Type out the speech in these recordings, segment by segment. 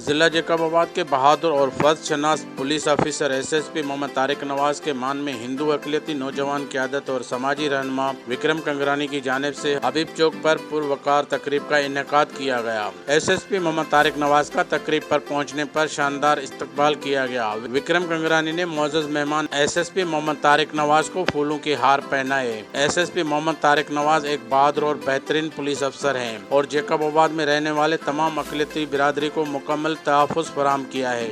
जिला जैकबाबाद के बहादुर और फर्स्ट शनास police officer SSP Mohammad Tariq Nawaz के मान में हिंदू अक़लियती नौजवान क़यादत और समाजी रहनुमा विक्रम कंगरानी की जानिब से हबीब चौक पर पुरवकार तकरीब का इनेकाद किया गया। एसएसपी मोहम्मद तारिक नवाज का तकरीब पर पहुंचने पर शानदार इस्तकबाल किया गया। विक्रम कंगरानी ने मौजूद मेहमान एसएसपी मोहम्मद तारिक नवाज को फूलों की हार पहनाए। एसएसपी मोहम्मद तारिक नवाज एक बहादुर और बेहतरीन पुलिस अफसर हैं और जैकबाबाद में रहने वाले तमाम अक़लियती बिरादरी को मुकम्मल तहफ़्फ़ुज़ फराहम किया है।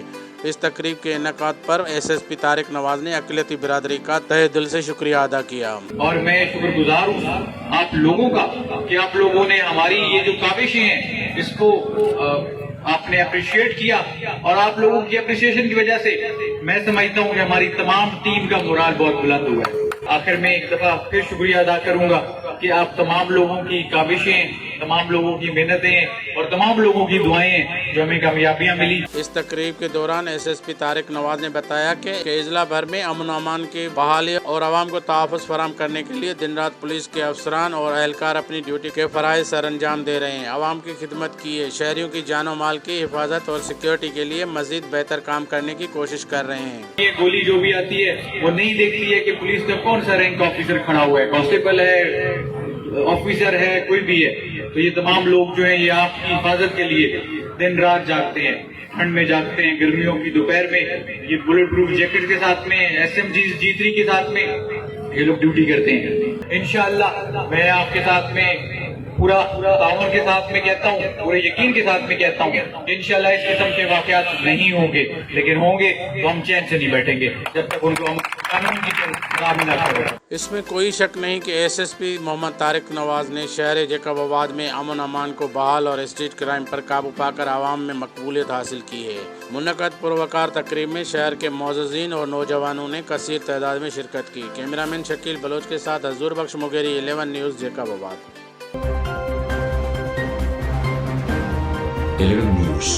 इस तकरीब के इनेकाद पर एसएसपी तारिक नवाज ने अक़लियती बिरादरी का तहे दिल से शुक्रिया अदा किया। और मैं शुक्रगुजार हूँ आप लोगों का कि आप लोगों ने हमारी ये जो काविशें हैं इसको आपने अप्रिशिएट किया और आप लोगों की अप्रिसिएशन की वजह से मैं समझता हूँ कि हमारी तमाम टीम का मोराल बहुत बुलंद हुआ है। आखिर में एक दफा फिर शुक्रिया अदा करूंगा कि आप तमाम लोगों की काविशें, तमाम लोगों की मेहनतें और तमाम लोगों की दुआएं जो हमें कामयाबियां मिली। इस तकरीब के दौरान एसएसपी तारिक नवाज ने बताया कि इजला भर में अमन अमान की बहाली और आवाम को तहफ़्फ़ुज़ फराहम करने के लिए दिन रात पुलिस के अफसरान और एहलकार अपनी ड्यूटी के फ़राइज़ सर अंजाम दे रहे हैं। आवाम की खिदमत की है, शहरियों की जानो माल की हिफाजत और सिक्योरिटी के लिए मजीद बेहतर काम करने की कोशिश कर रहे हैं। ये गोली जो भी आती है वो नहीं देखती है कि पुलिस का कौन सा रैंक ऑफिसर खड़ा हुआ है, कांस्टेबल है, ऑफिसर है, कोई भी है। तो ये तमाम लोग जो है ये आपकी हिफाजत के लिए दिन रात जागते हैं, ठंड में जागते हैं, गर्मियों की दोपहर में ये बुलेट प्रूफ जैकेट के साथ में, SMG G3 के साथ में ये लोग ड्यूटी करते हैं। इंशाअल्लाह मैं आपके साथ में पूरा ताउन के साथ में कहता हूँ, पूरे यकीन के साथ में कहता हूँ इंशाअल्लाह इस किस्म के वाकयात नहीं होंगे, लेकिन होंगे तो हम चैन से नहीं बैठेंगे जब तक उनको हम कानून की गुलामी न करें। इसमें कोई शक नहीं कि एसएसपी मोहम्मद तारिक नवाज ने शहर जैकबाबाद में अमन अमान को बहाल और स्ट्रीट क्राइम पर काबू पाकर आवाम में मकबूलियत हासिल की है। मुनक़्क़द पुरवकार तकरीब में शहर के मौज़ूज़ीन और नौजवानों ने कसीर तादाद में शिरकत की। कैमरामैन शकील बलोच के साथ हजूर बख्श मुगेरी, 11 न्यूज़ जैकबाबाद। 11 News।